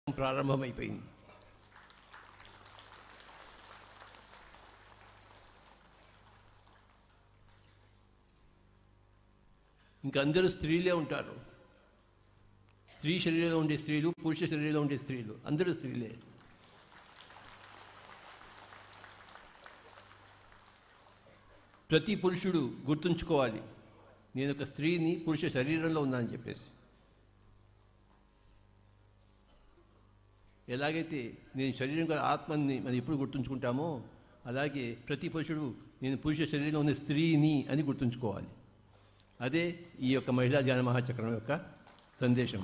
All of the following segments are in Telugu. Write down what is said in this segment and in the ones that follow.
ప్రారంభమైపోయింది. ఇంక అందరూ స్త్రీలే ఉంటారు. స్త్రీ శరీరంలో ఉండే స్త్రీలు, పురుష శరీరంలో ఉండే స్త్రీలు, అందరూ స్త్రీలే. ప్రతి పురుషుడు గుర్తుంచుకోవాలి, నేను ఒక స్త్రీని, పురుష శరీరంలో ఉన్నానని చెప్పేసి. ఎలాగైతే నేను శరీరం ఆత్మని మనం ఎప్పుడు గుర్తుంచుకుంటామో, అలాగే ప్రతి పురుషుడు నేను పురుష శరీరంలో ఉన్న స్త్రీని అని గుర్తుంచుకోవాలి. అదే ఈ యొక్క మహిళా ధ్యాన మహాచక్రం యొక్క సందేశం.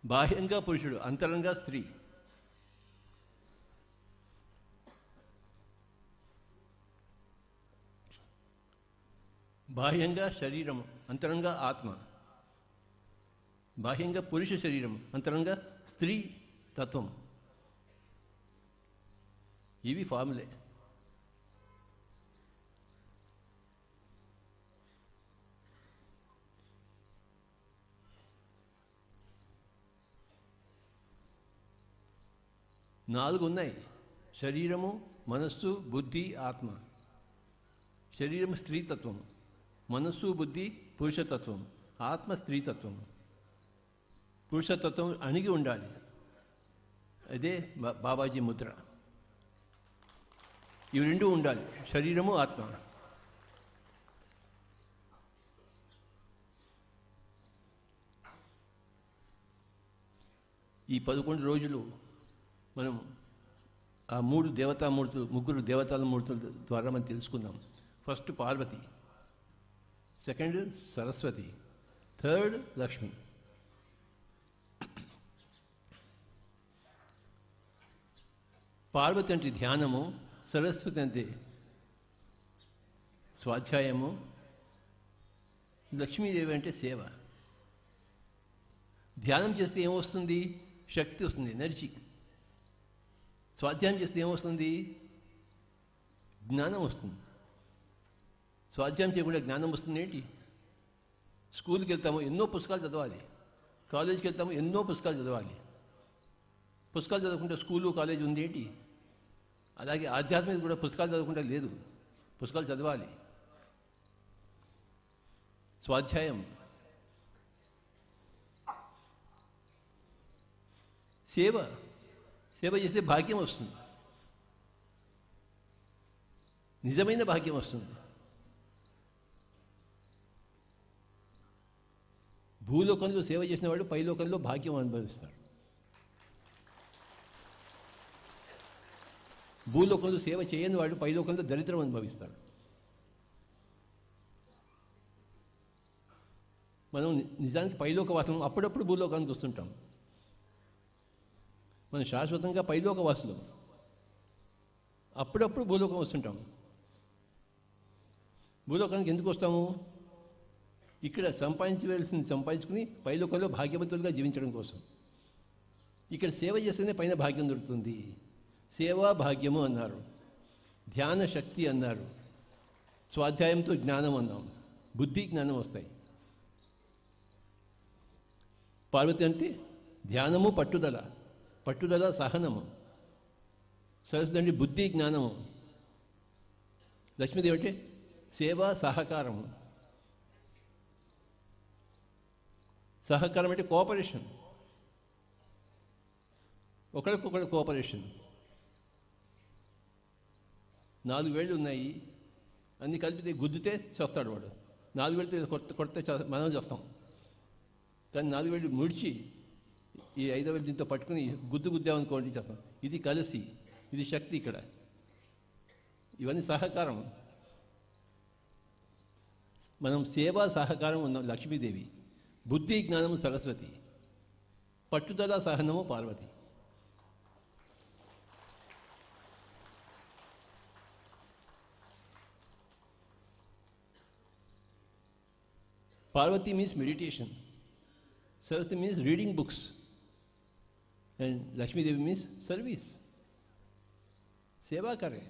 బాహ్యంగా పురుషుడు, అంతరంగా స్త్రీ. బాహ్యంగా శరీరము, అంతరంగా ఆత్మ. బాహ్యంగా పురుష శరీరం, అంతరంగా స్త్రీ తత్వం. ఇవి ఫార్ములే. నాలుగు ఉన్నాయి: శరీరము, మనస్సు, బుద్ధి, ఆత్మ. శరీరం స్త్రీతత్వం, మనస్సు బుద్ధి పురుషతత్వం, ఆత్మ స్త్రీతత్వం. పురుషతత్వం అణిగి ఉండాలి. అదే బాబాజీ ముద్ర. ఇవి రెండు ఉండాలి, శరీరము ఆత్మ. ఈ 11 రోజులు మనం ఆ ముగ్గురు దేవతాల మూర్తుల ద్వారా మనం తెలుసుకుందాం. First Parvati, second Saraswati, third Lakshmi. Parvati అంటే ధ్యానము, సరస్వతి అంటే స్వాధ్యాయము, లక్ష్మీదేవి అంటే సేవ. ధ్యానం చేస్తే ఏమొస్తుంది? శక్తి వస్తుంది, ఎనర్జీ. స్వాధ్యాయం చేస్తే ఏమొస్తుంది? జ్ఞానం వస్తుంది. స్వాధ్యాయం చేయకుండా జ్ఞానం వస్తుంది ఏంటి? స్కూల్కి వెళ్తాము, ఎన్నో పుస్తకాలు చదవాలి. కాలేజీకి వెళ్తాము, ఎన్నో పుస్తకాలు చదవాలి. పుస్తకాలు చదవకుండా స్కూలు కాలేజీ ఉంది ఏంటి? అలాగే ఆధ్యాత్మిక కూడా పుస్తకాలు చదవకుండా లేదు, పుస్తకాలు చదవాలి. స్వాధ్యాయం. సేవ చేస్తే భాగ్యం వస్తుంది, నిజమైన భాగ్యం వస్తుంది. భూలోకంలో సేవ చేసిన వాడు పైలోకంలో భాగ్యం అనుభవిస్తాడు. భూలోకంలో సేవ చేయని వాడు పైలోకంలో దరిద్రం అనుభవిస్తాడు. మనం నిజానికి పైలోక వాసం, అప్పుడప్పుడు భూలోకానికి వస్తుంటాం. మనం శాశ్వతంగా పైలోక వాసులు, అప్పుడప్పుడు భూలోకం వస్తుంటాం. భూలోకానికి ఎందుకు వస్తాము? ఇక్కడ సంపాదించవలసింది సంపాదించుకుని పైలోకంలో భాగ్యవంతులుగా జీవించడం కోసం. ఇక్కడ సేవ చేస్తేనే పైన భాగ్యం దొరుకుతుంది. సేవా భాగ్యము అన్నారు, ధ్యాన శక్తి అన్నారు, స్వాధ్యాయంతో జ్ఞానం అన్నాం, బుద్ధి జ్ఞానం వస్తాయి. పార్వతి అంటే ధ్యానము, పట్టుదల సహనము. సరస్వతి అంటే బుద్ధి జ్ఞానము. లక్ష్మీదేవి అంటే సేవ సహకారము. సహకారం అంటే కోఆపరేషన్, ఒకరికొకరు కోఆపరేషన్. 4 వేళ్ళు ఉన్నాయి, అన్ని కలిపితే గుద్దితే చేస్తాడు వాడు. 4 వేలతో కొడితే మనం చేస్తాం. కానీ 4 వేలు ముడిచి ఈ 5వ వేలు దీంతో పట్టుకుని గుద్దామనుకోండి చేస్తాం. ఇది కలిసి, ఇది శక్తి. ఇక్కడ ఇవన్నీ సహకారం. మనం సేవా సహకారం ఉన్నాం లక్ష్మీదేవి, బుద్ధి జ్ఞానము సరస్వతి, పట్టుదల సహనము Parvati. Parvati means meditation, Saraswati means reading books, and Lakshmi Devi means service. सेवा करें.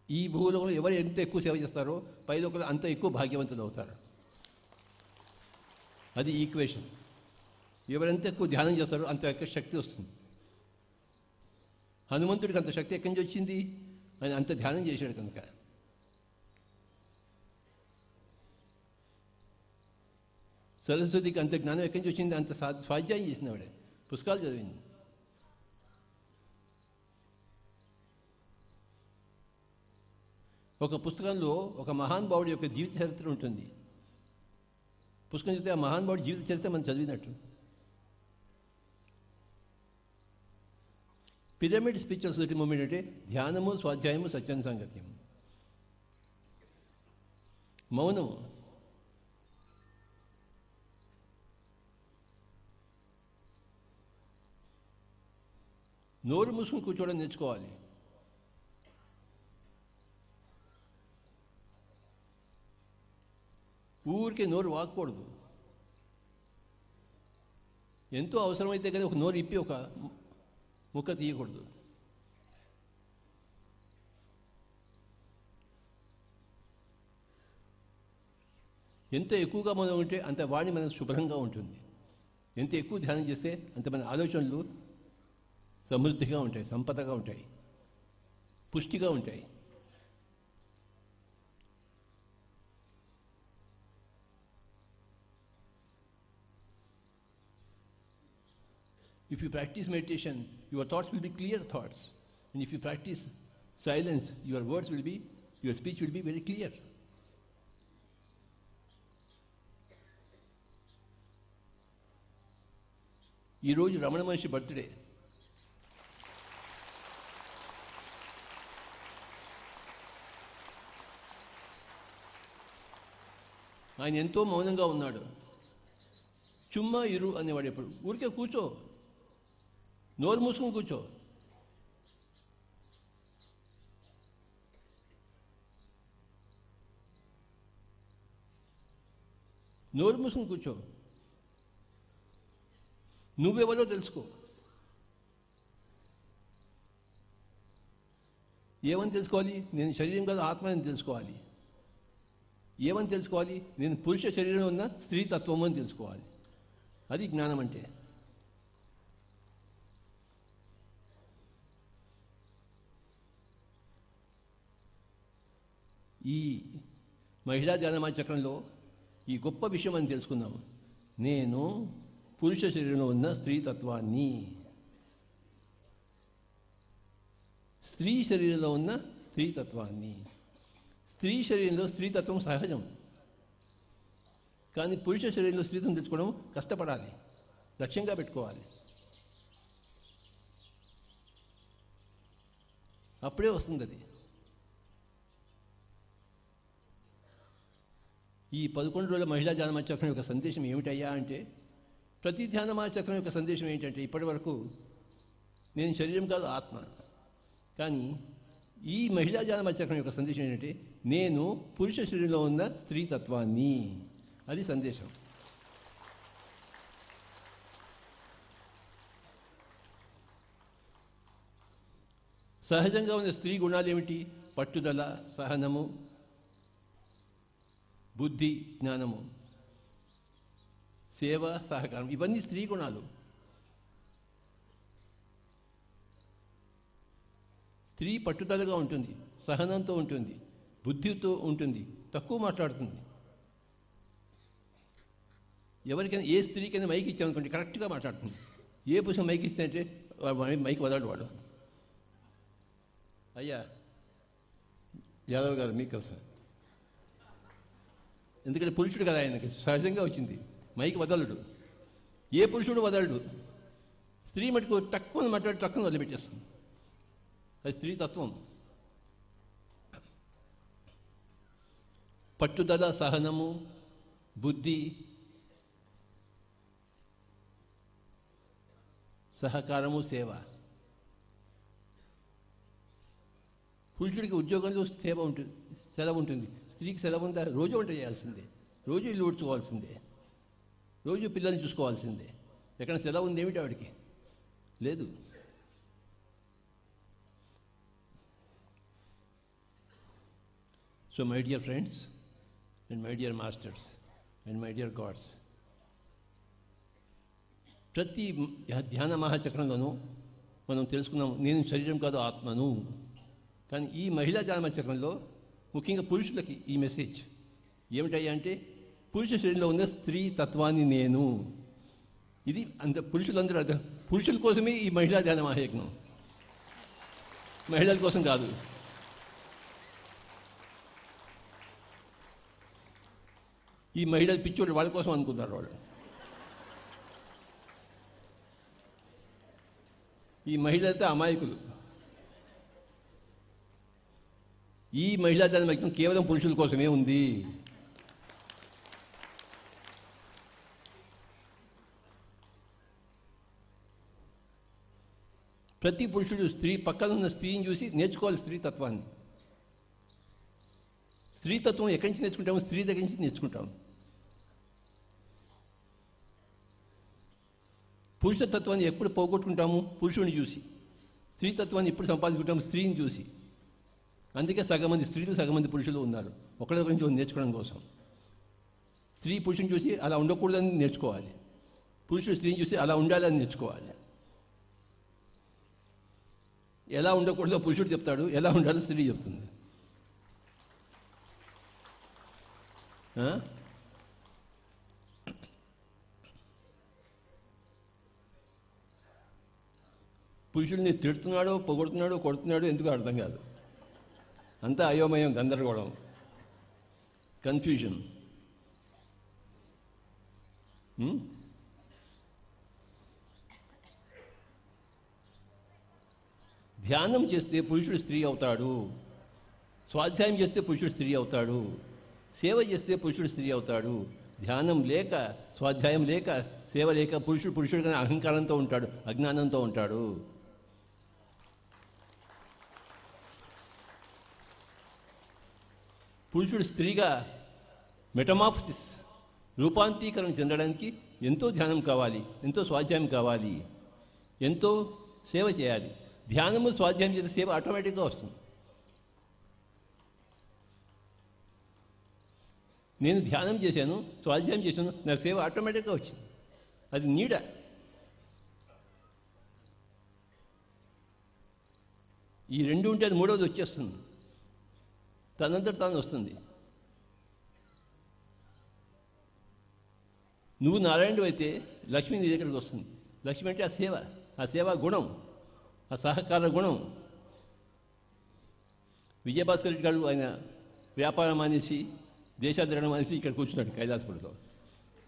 ఈ భూలోకంలో ఎవరు ఎంత ఎక్కువ సేవ చేస్తారో పైలోకంలో అంత ఎక్కువ భాగ్యవంతులు అవుతారు. అది ఈక్వేషన్. ఎవరెంత ఎక్కువ ధ్యానం చేస్తారో అంత ఎక్కువ శక్తి వస్తుంది. హనుమంతుడికి అంత శక్తి ఎక్కడి నుంచి వచ్చింది? ఆయన అంత ధ్యానం చేశాడు కనుక. సరస్వతికి అంత జ్ఞానం ఎక్కడి నుంచి వచ్చింది? అంత స్వాధ్యాయం చేసిన ఆవిడ, పుస్తకాలు చదివింది. ఒక పుస్తకంలో ఒక మహానుభావుడి యొక్క జీవిత చరిత్ర ఉంటుంది. పుస్తకం చదివితే ఆ మహానుభావుడి జీవిత చరిత్ర మనం చదివినట్టు. పిరమిడ్ స్పిరిచువల్ సొసైటీ మూమెంట్ అంటే ధ్యానము, స్వాధ్యాయము, సత్యం సాంగత్యం, మౌనము. నోరు మూసుకుని కూర్చోవడం నేర్చుకోవాలి. ఊరికే నోరు వాక్కూడదు. ఎంతో అవసరమైతే కదా ఒక నోరు ఇప్పి ఒక ముక్క తీయకూడదు. ఎంత ఎక్కువగా మనం ఉంటే అంత వాణి మనకు శుభ్రంగా ఉంటుంది. ఎంత ఎక్కువ ధ్యానం చేస్తే అంత మన ఆలోచనలు సమృద్ధిగా ఉంటాయి, సంపదగా ఉంటాయి, పుష్టిగా ఉంటాయి. If you practice meditation, your thoughts will be clear thoughts. And if you practice silence, your words will be, your speech will be very clear. ఈ రోజు రమణ మహర్షి బర్త్డే. ఆయన ఎంతో మౌనంగా ఉన్నాడు. చుమ్మా ఇరు అనేవాడు. ఎప్పుడు ఊరికే కూర్చో, నోరు మూసుకుని కూర్చో. నోరు మూసుకుని కూర్చో. నువ్వెవరో తెలుసుకో. ఏమని తెలుసుకోవాలి? నేను శరీరం కాదు ఆత్మ అని తెలుసుకోవాలి. ఏమని తెలుసుకోవాలి? నేను పురుష శరీరంలో ఉన్న స్త్రీ తత్వము అని తెలుసుకోవాలి. అది జ్ఞానం అంటే. ఈ మహిళా ధ్యానమా చక్రంలో ఈ గొప్ప విషయం అని తెలుసుకుందాము. నేను పురుష శరీరంలో ఉన్న స్త్రీ తత్వాన్ని, స్త్రీ శరీరంలో ఉన్న స్త్రీ తత్వాన్ని. స్త్రీ శరీరంలో స్త్రీతత్వం సహజం, కానీ పురుష శరీరంలో స్త్రీత్వం తెచ్చుకోవడం కష్టపడాలి, లక్ష్యంగా పెట్టుకోవాలి. అప్పుడే వస్తుంది అది. ఈ 11 రోజుల మహిళా ధ్యానమా చక్రం యొక్క సందేశం ఏమిటయ్యా అంటే, ప్రతి ధ్యానమా చక్రం యొక్క సందేశం ఏంటంటే, ఇప్పటి వరకు నేను శరీరం కాదు ఆత్మ, కానీ ఈ మహిళా ధ్యానమా చక్రం యొక్క సందేశం ఏంటంటే నేను పురుష శరీరంలో ఉన్న స్త్రీ తత్వాన్ని. అది సందేశం. సహజంగా ఉన్న స్త్రీ గుణాలు ఏమిటి? పట్టుదల, సహనము, బుద్ధి, జ్ఞానము, సేవ, సహకారం. ఇవన్నీ స్త్రీ గుణాలు. స్త్రీ పట్టుదలగా ఉంటుంది, సహనంతో ఉంటుంది, బుద్ధితో ఉంటుంది, తక్కువ మాట్లాడుతుంది. ఎవరికైనా ఏ స్త్రీకైనా మైక్ ఇచ్చామనుకోండి కరెక్ట్గా మాట్లాడుతుంది. ఏ పురుషుడు మైక్ ఇస్తే అంటే మైక్ వదలడు వాడు. అయ్యా యాదవ్ గారు మీకు అవసరం, ఎందుకంటే పురుషుడు కదా, ఆయనకి సహజంగా వచ్చింది. మైక్ వదలడు, ఏ పురుషుడు వదలడు. స్త్రీ మటుకు తక్కువ మాట్లాడి తక్కువ వదిలిపెట్టేస్తుంది. అది స్త్రీ తత్వం. పట్టుదల, సహనము, బుద్ధి, సహకారము, సేవ. పురుషుడికి ఉద్యోగంలో సేవ ఉంటుంది, సెలవు ఉంటుంది. స్త్రీకి సెలవు ఉందా? రోజు వంట చేయాల్సిందే, రోజు ఇల్లు ఊడ్చుకోవాల్సిందే, రోజు పిల్లల్ని చూసుకోవాల్సిందే. ఎక్కడ సెలవు ఉంది ఏమిటి ఆవిడికి? లేదు. So my dear friends and my dear masters and my dear God's, ప్రతి ధ్యాన మహాచక్రంలోనూ మనం తెలుసుకున్నాం నేను శరీరం కాదు ఆత్మను. కానీ ఈ మహిళా ధ్యాన మహాచక్రంలో ముఖ్యంగా పురుషులకి ఈ మెసేజ్ ఏమిటయ్యా అంటే, పురుష శరీరంలో ఉన్న స్త్రీ తత్వాన్ని నేను. ఇది అంత పురుషులందరూ పురుషుల కోసమే ఈ మహిళా ధ్యాన మహాయజ్ఞం, మహిళల కోసం కాదు. ఈ మహిళలు పిచ్చోళ్ళు వాళ్ళ కోసం అనుకున్నారు వాళ్ళు. ఈ మహిళలతో అమాయకులు. ఈ మహిళా ధ్యాన యజ్ఞం కేవలం పురుషుల కోసమే ఉంది. ప్రతి పురుషుడు పక్కన ఉన్న స్త్రీని చూసి నేర్చుకోవాలి స్త్రీతత్వాన్ని. స్త్రీతత్వం ఎక్కడి నుంచి నేర్చుకుంటాము? స్త్రీ దగ్గర నుంచి నేర్చుకుంటాము. పురుషతత్వాన్ని ఎప్పుడు పోగొట్టుకుంటాము? పురుషుడిని చూసి. స్త్రీతత్వాన్ని ఎప్పుడు సంపాదించుకుంటాము? స్త్రీని చూసి. అందుకే సగం మంది స్త్రీలు సగం మంది పురుషులు ఉన్నారు, ఒకళ్ళ గురించి నేర్చుకోవడం కోసం. స్త్రీ పురుషుని చూసి అలా ఉండకూడదని నేర్చుకోవాలి, పురుషుడు స్త్రీని చూసి అలా ఉండాలని నేర్చుకోవాలి. ఎలా ఉండకూడదో పురుషుడు చెప్తాడు, ఎలా ఉండాలో స్త్రీ చెప్తుంది. పురుషుడిని తిడుతున్నాడో పొగుడుతున్నాడో కొడుతున్నాడో ఎందుకు అర్థం కాదు. అంతా అయోమయం, గందరగోళం, కన్ఫ్యూజన్. ధ్యానం చేస్తే పురుషుడు స్త్రీ అవుతాడు, స్వాధ్యాయం చేస్తే పురుషుడు స్త్రీ అవుతాడు, సేవ చేస్తే పురుషుడు స్త్రీ అవుతాడు. ధ్యానం లేక, స్వాధ్యాయం లేక, సేవ లేక పురుషుడుగానే అహంకారంతో ఉంటాడు, అజ్ఞానంతో ఉంటాడు. పురుషుడు స్త్రీగా మెటమార్ఫసిస్, రూపాంతీకరణ చెందడానికి ఎంతో ధ్యానం కావాలి, ఎంతో స్వాధ్యాయం కావాలి, ఎంతో సేవ చేయాలి. ధ్యానము స్వాధ్యాయం చేసే సేవ ఆటోమేటిక్గా వస్తుంది. నేను ధ్యానం చేశాను, స్వాధ్యాయం చేశాను, నాకు సేవ ఆటోమేటిక్గా వచ్చింది. అది నీడ. ఈ రెండు ఉంటే అది మూడవది వచ్చేస్తుంది, తనంతట తాను వస్తుంది. నువ్వు నారాయణుడు అయితే లక్ష్మి నీ దగ్గరికి వస్తుంది. లక్ష్మి అంటే ఆ సేవ, ఆ సేవా గుణం, ఆ సహకార గుణం. విజయభాస్కర్ రెడ్డి గారు ఆయన వ్యాపారం అనేసి, దేశాలు తిరగడం అనేసి ఇక్కడ కూర్చున్నాడు కైలాసపురిలో.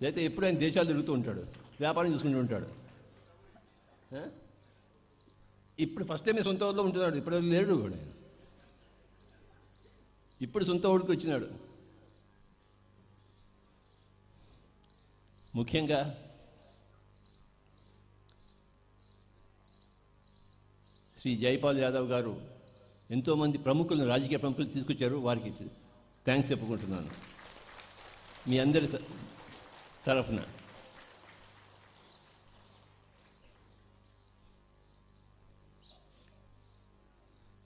లేకపోతే ఎప్పుడు ఆయన దేశాలు తిరుగుతూ ఉంటాడు, వ్యాపారం చూసుకుంటూ ఉంటాడు. ఇప్పుడు ఫస్ట్ టైం సొంత ఊళ్ళో ఉంటున్నాడు, ఇప్పుడు లేడు కూడా. ఇప్పుడు సొంత ఊరికి వచ్చినాడు. ముఖ్యంగా శ్రీ జైపాల్ యాదవ్ గారు ఎంతోమంది ప్రముఖులను, రాజకీయ ప్రముఖులు తీసుకొచ్చారు. వారికి థ్యాంక్స్ చెప్పుకుంటున్నాను మీ అందరి తరఫున.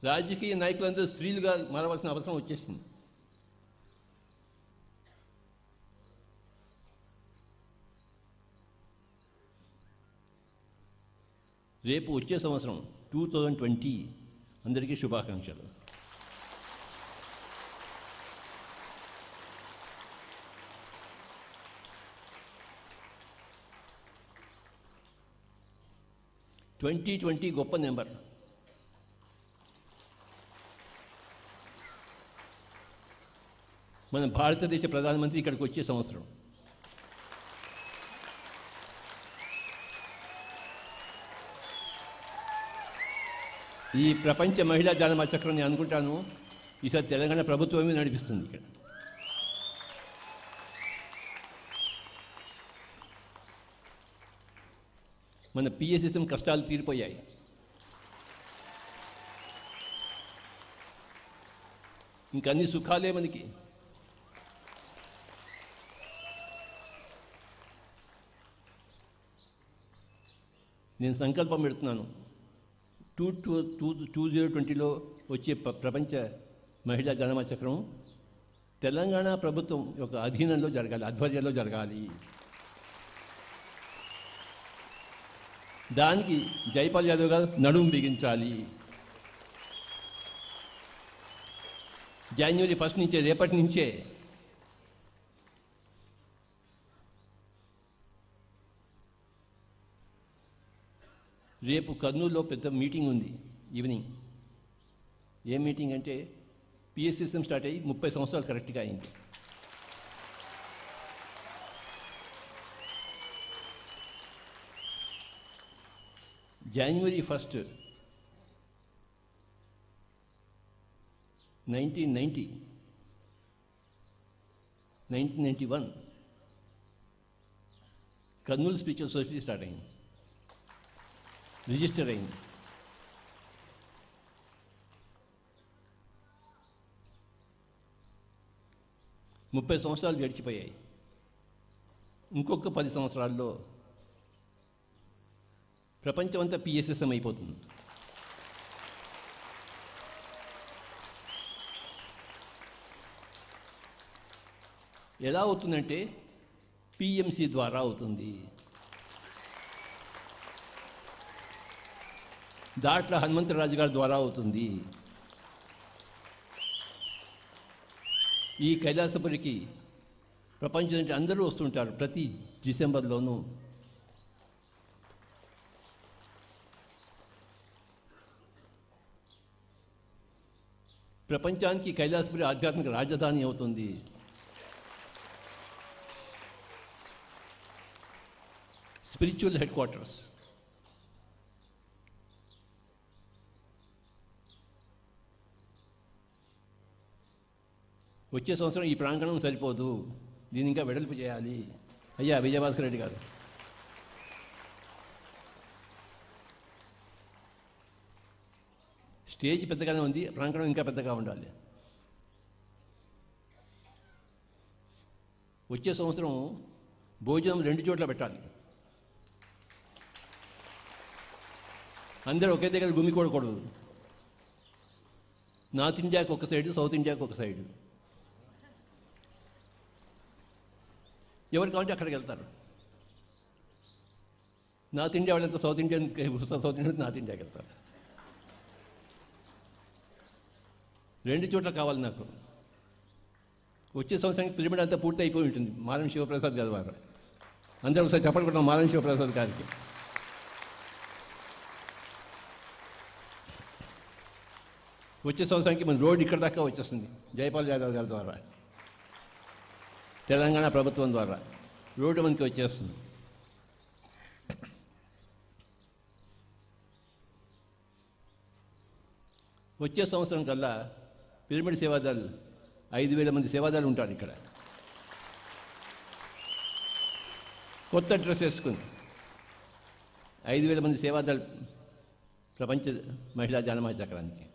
రాజకీయ నాయకులందరూ స్త్రీలుగా మారవలసిన అవసరం వచ్చేసింది. రేపు వచ్చే సంవత్సరం 2020 అందరికీ శుభాకాంక్షలు. ట్వంటీ గొప్ప నెంబర్. మన భారతదేశ ప్రధానమంత్రి ఇక్కడికి వచ్చే సంవత్సరం. ఈ ప్రపంచ మహిళా ధ్యాన చక్రం నేను అనుకుంటాను ఈసారి తెలంగాణ ప్రభుత్వమే నడిపిస్తుంది ఇక్కడ. మన పిఎస్ సిస్టమ్ కష్టాలు తీరిపోయాయి. ఇంకన్నీ సుఖాలే మనకి. నేను సంకల్పం పెడుతున్నాను, 2020లో వచ్చే ప్రపంచ మహిళా గణమ చక్రం తెలంగాణ ప్రభుత్వం యొక్క అధీనంలో జరగాలి, ఆధ్వర్యంలో జరగాలి. దానికి జైపాల్ యాదవ్ గారు నడుము బిగించాలి. జనవరి 1 నుంచే, రేపటి నుంచే రేపు కర్నూలులో పెద్ద మీటింగ్ ఉంది ఈవినింగ్. ఏం మీటింగ్ అంటే పిఎస్ సిస్టమ్ స్టార్ట్ అయ్యి 30 సంవత్సరాలు కరెక్ట్గా అయింది. జనవరి 1, 1991 కర్నూలు స్పిరిచువల్ సొసైటీ స్టార్ట్ అయింది, రిజిస్టర్ అయింది. ముప్పై సంవత్సరాలు గడిచిపోయాయి. ఇంకొక 10 సంవత్సరాల్లో ప్రపంచమంతా పిఎస్ఎస్ఎం అయిపోతుంది. ఎలా అవుతుందంటే పిఎంసి ద్వారా అవుతుంది. దాట్ల హనుమంతరాజు గారి ద్వారా అవుతుంది. ఈ కైలాసపురికి ప్రపంచం నుంచి అందరూ వస్తుంటారు ప్రతి డిసెంబర్లోనూ. ప్రపంచానికి కైలాసపురి ఆధ్యాత్మిక రాజధాని అవుతుంది. Spiritual head quarters. వచ్చే సంవత్సరం ఈ ప్రాంగణం సరిపోదు, దీన్ని ఇంకా వెడల్పు చేయాలి. అయ్యా విజయభాస్కర్ రెడ్డి గారు, స్టేజ్ పెద్దగానే ఉంది, ప్రాంగణం ఇంకా పెద్దగా ఉండాలి. వచ్చే సంవత్సరం భోజనం 2 చోట్ల పెట్టాలి. అందరూ ఒకే దగ్గర గుమికూడకూడదు. నార్త్ ఇండియాకి ఒక సైడు, సౌత్ ఇండియాకి ఒక సైడు. ఎవరు కావాలంటే అక్కడికి వెళ్తారు. నార్త్ ఇండియా వాళ్ళంతా సౌత్ ఇండియా నార్త్ ఇండియాకి వెళ్తారు. 2 చోట్ల కావాలి నాకు. వచ్చే సంవత్సరానికి పిరమిడ్ అంతా పూర్తి అయిపోయి ఉంటుంది. మారం శివప్రసాద్ గారి వారు అందరూ ఒకసారి చెప్పకుండా మారం శివప్రసాద్ గారికి. వచ్చే సంవత్సరానికి మన రోడ్ ఇక్కడ దాకా వచ్చేస్తుంది. జైపాల్ యాదవ్ గారి ద్వారా, తెలంగాణ ప్రభుత్వం ద్వారా రోడ్డు మనకి వచ్చేస్తుంది. వచ్చే సంవత్సరం కల్లా పిరమిడ్ సేవాదారులు 5,000 మంది సేవాదారులు ఉంటారు ఇక్కడ. కొత్త డ్రెస్ వేసుకుని 5,000 మంది సేవాదారులు ప్రపంచ మహిళా జానమా చక్రానికి.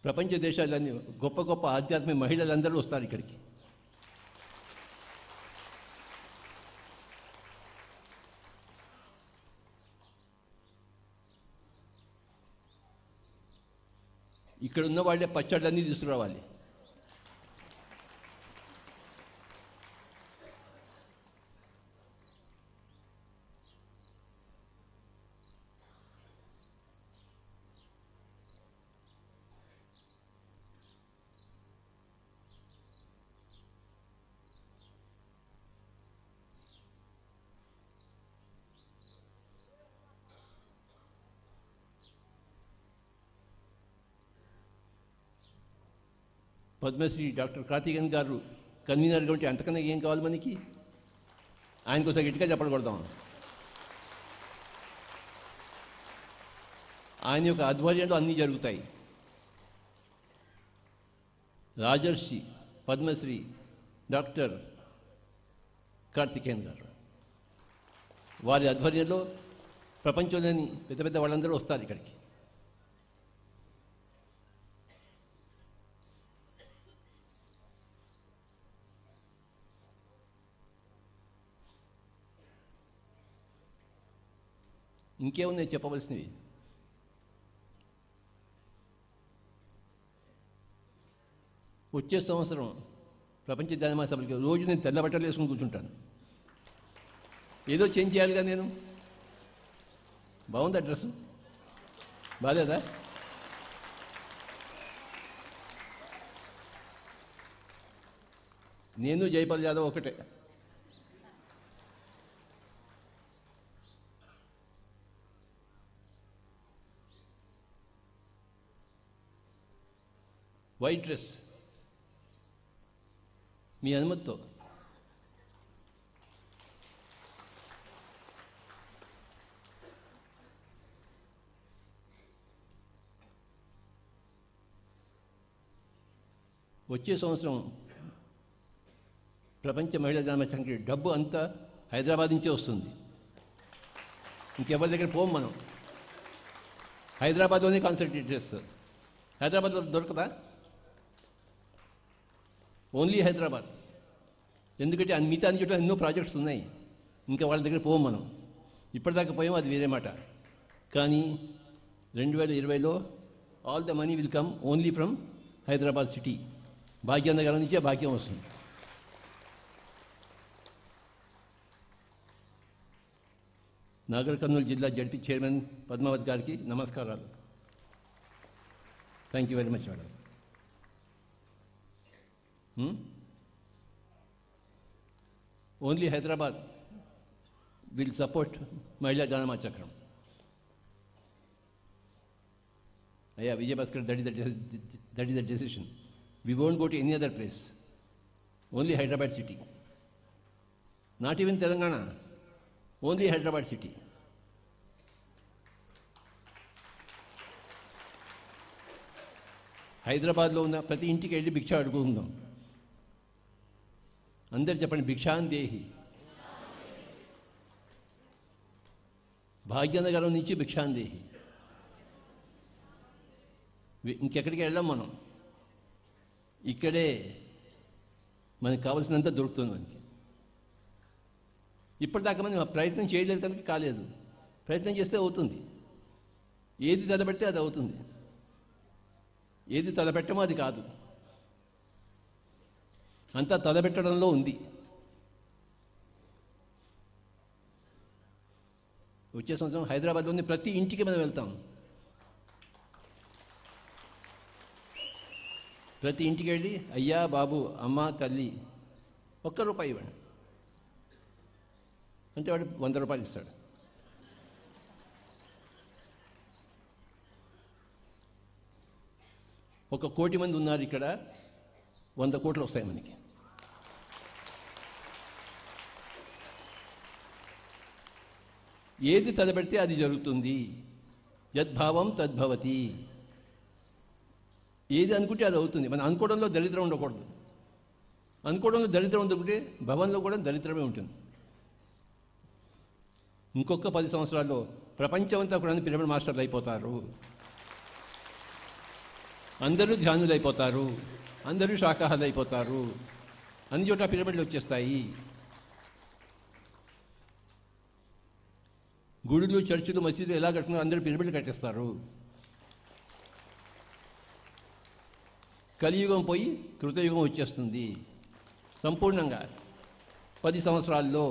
ప్రపంచ దేశాలన్నీ గొప్ప గొప్ప ఆధ్యాత్మిక మహిళలందరూ వస్తారు ఇక్కడికి. ఇక్కడ ఉన్న వాళ్ళే పచ్చళ్ళన్నీ తీసుకురావాలి. పద్మశ్రీ డాక్టర్ కార్తికేయన్ గారు కన్వీనర్గా ఉంటే అంతకన్నా ఏం కావాలి మనకి? ఆయనకు ఒకసారి గట్టిగా చెప్పకూడదాం. ఆయన యొక్క ఆధ్వర్యంలో అన్నీ జరుగుతాయి. రాజర్షి పద్మశ్రీ డాక్టర్ కార్తికేయన్ గారు, వారి ఆధ్వర్యంలో ప్రపంచంలోని పెద్ద పెద్ద వాళ్ళందరూ వస్తారు ఇక్కడికి. ఇంకేమున్నాయి చెప్పవలసినవి? వచ్చే సంవత్సరం ప్రపంచ ధ్యాన మహాసభలకి రోజు నేను తెల్ల బట్టలు వేసుకుని కూర్చుంటాను. ఏదో చేంజ్ చేయాలిగా నేను. బాగుందా డ్రెస్సు? బాగాలేదా? నేను జైపాల్ యాదవ్ ఒకటే. వైట్ డ్రెస్ మీ అనుమతితో. వచ్చే సంవత్సరం ప్రపంచ మహిళా దినోత్సవానికి డబ్బు అంతా హైదరాబాద్ నుంచే వస్తుంది. ఇంకెవరి దగ్గర పోం మనం. హైదరాబాద్లోనే కాన్సన్ట్రేట్ చేస్తారు. హైదరాబాద్లో దొరకదా? ఓన్లీ హైదరాబాద్. ఎందుకంటే మిగతా అన్ని చోట్ల ఎన్నో ప్రాజెక్ట్స్ ఉన్నాయి. ఇంకా వాళ్ళ దగ్గర పోం మనం. ఇప్పటిదాకా పోయాం, అది వేరే మాట. కానీ 2020లో all the money will come only from Hyderabad city. Bhagyanagaram నుంచే భాగ్యం వస్తుంది. నాగర్ కర్నూలు జిల్లా జడ్పీ చైర్మన్ పద్మావతి గారికి నమస్కారాలు. Thank you very much madam. Only Hyderabad will support మహిళా జానమా చక్రం. అయ్యా Vijayabhaskar, that is the decision. We won't go to any other place. Only Hyderabad city. Not even Telangana. Only Hyderabad city. హైదరాబాద్లో ఉన్న ప్రతి ఇంటికి వెళ్ళి భిక్ష అడుగుకుందాం. అందరు చెప్పండి, భిక్షాన్ దేహి. భాగ్యనగరం నుంచి భిక్షాన్ దేహి. ఇంకెక్కడికి వెళ్ళాం మనం. ఇక్కడే మనకు కావాల్సినంత దొరుకుతుంది మనకి. ఇప్పటిదాకా మనం ప్రయత్నం చేయలేదు కనుక కాలేదు. ప్రయత్నం చేస్తే అవుతుంది. ఏది తలపెడితే అది అవుతుంది. ఏది తలపెట్టమో అది కాదు. అంతా తలపెట్టడంలో ఉంది. వచ్చే సంవత్సరం హైదరాబాద్లోని ప్రతి ఇంటికి మనం వెళ్తాం. ప్రతి ఇంటికి వెళ్ళి అయ్యా, బాబు, అమ్మ, తల్లి, ₹1 ఇవ్వండి అంటే వాడు ₹100 ఇస్తాడు. ఒక 1 కోటి మంది ఉన్నారు ఇక్కడ. 100 కోట్లు వస్తాయి మనకి. ఏది తలపెడితే అది జరుగుతుంది. యద్భావం తద్భవతి. ఏది అనుకుంటే అది అవుతుంది. మనం అనుకోవడంలో దరిద్రం ఉండకూడదు. అనుకోవడంలో దరిద్రం ఉండకుంటే భవన్లో కూడా దరిద్రమే ఉంటుంది. ఇంకొక 10 సంవత్సరాల్లో ప్రపంచమంతా కూడా పిరమిడ్ మాస్టర్లు అయిపోతారు. అందరూ ధ్యానులు అయిపోతారు. అందరూ శాకాహారులు అయిపోతారు. అన్ని చోట్ల పిరమిడ్లు వచ్చేస్తాయి. గుడులు, చర్చిలు, మసీదులు ఎలా కట్టుకున్నారు? అందరూ పిరమిడ్లు కట్టేస్తారు. కలియుగం పోయి కృతయుగం వచ్చేస్తుంది సంపూర్ణంగా 10 సంవత్సరాల్లో.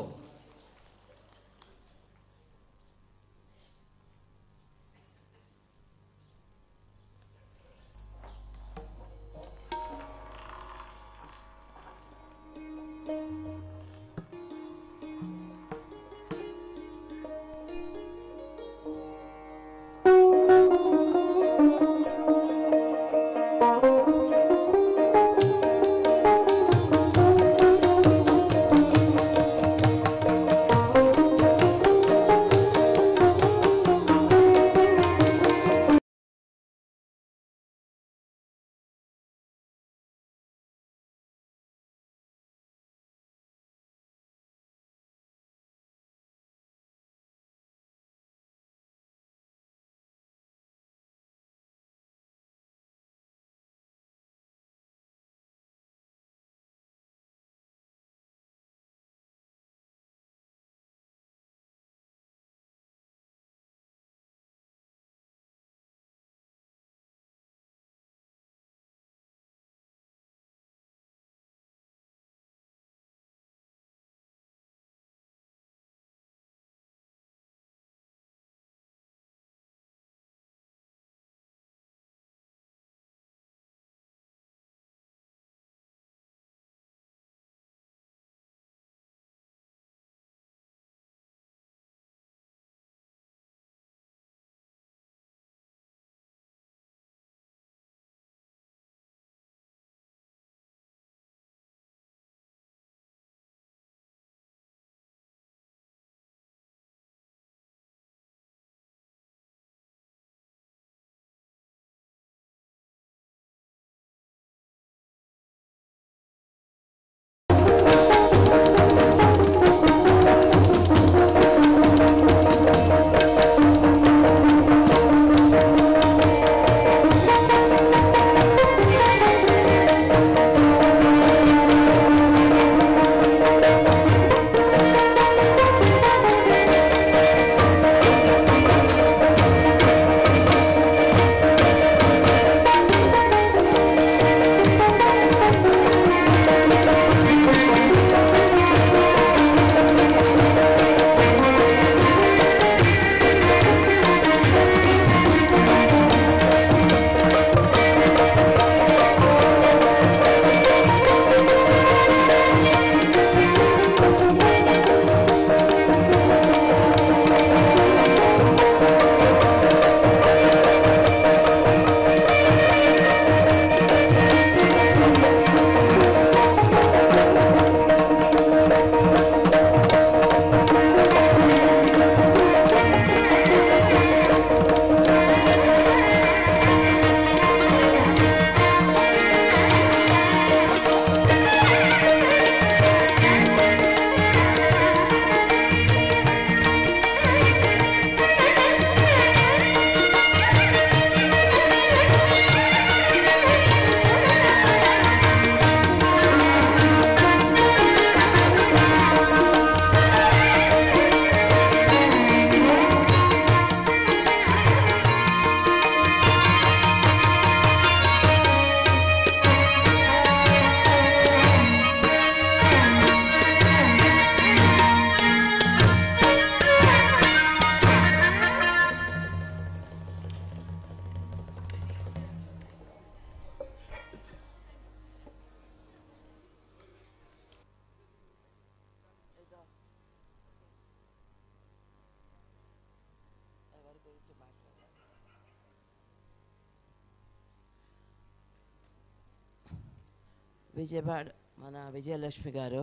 విజయవాడ మన విజయలక్ష్మి గారు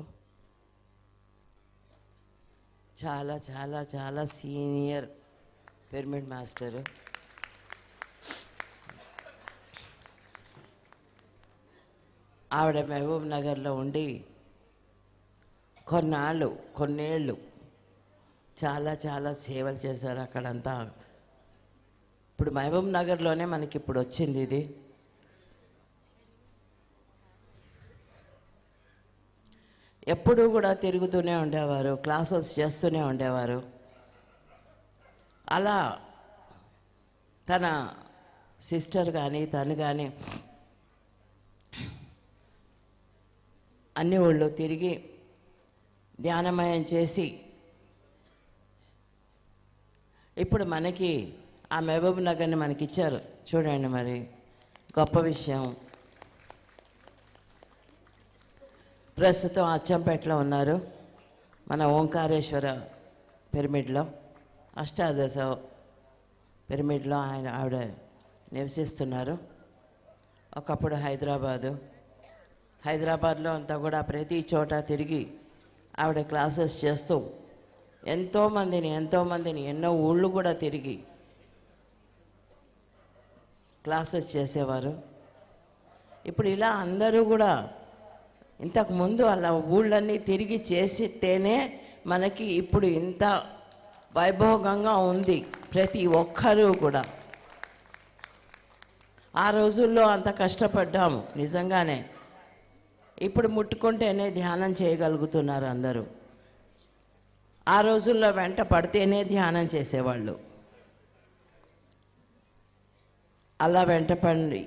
చాలా చాలా చాలా సీనియర్ పిరమిడ్ మాస్టరు. ఆవిడ మహబూబ్ నగర్లో ఉండి కొన్నేళ్ళు చాలా చాలా సేవలు చేశారు అక్కడంతా. ఇప్పుడు మహబూబ్ నగర్లోనే మనకి ఇప్పుడు వచ్చింది ఇది. ఎప్పుడూ కూడా తిరుగుతూనే ఉండేవారు, క్లాసెస్ చేస్తూనే ఉండేవారు. అలా తన సిస్టర్ కానీ తను కానీ అన్ని ఊళ్ళు తిరిగి ధ్యానమయం చేసి ఇప్పుడు మనకి ఆ మహబూబ్ నగర్ని మనకి ఇచ్చారు. చూడండి, మరి గొప్ప విషయం. ప్రస్తుతం అచ్చంపేటలో ఉన్నారు, మన ఓంకారేశ్వర పిరమిడ్లో, అష్టాదశ పిరమిడ్లో ఆవిడ నివసిస్తున్నారు. ఒకప్పుడు హైదరాబాద్లో అంతా కూడా ప్రతి చోట తిరిగి ఆవిడ క్లాసెస్ చేస్తూ ఎంతోమందిని ఎన్నో ఊళ్ళు కూడా తిరిగి క్లాసెస్ చేసేవారు. ఇప్పుడు ఇలా అందరూ కూడా ఇంతకుముందు అలా ఊళ్ళన్నీ తిరిగి చేసితేనే మనకి ఇప్పుడు ఇంత వైభోగంగా ఉంది ప్రతి ఒక్కరూ కూడా. ఆ రోజుల్లో అంత కష్టపడ్డాము నిజంగానే. ఇప్పుడు ముట్టుకుంటేనే ధ్యానం చేయగలుగుతున్నారు అందరూ. ఆ రోజుల్లో వెంట పడితేనే ధ్యానం చేసేవాళ్ళు. అలా వెంటపడి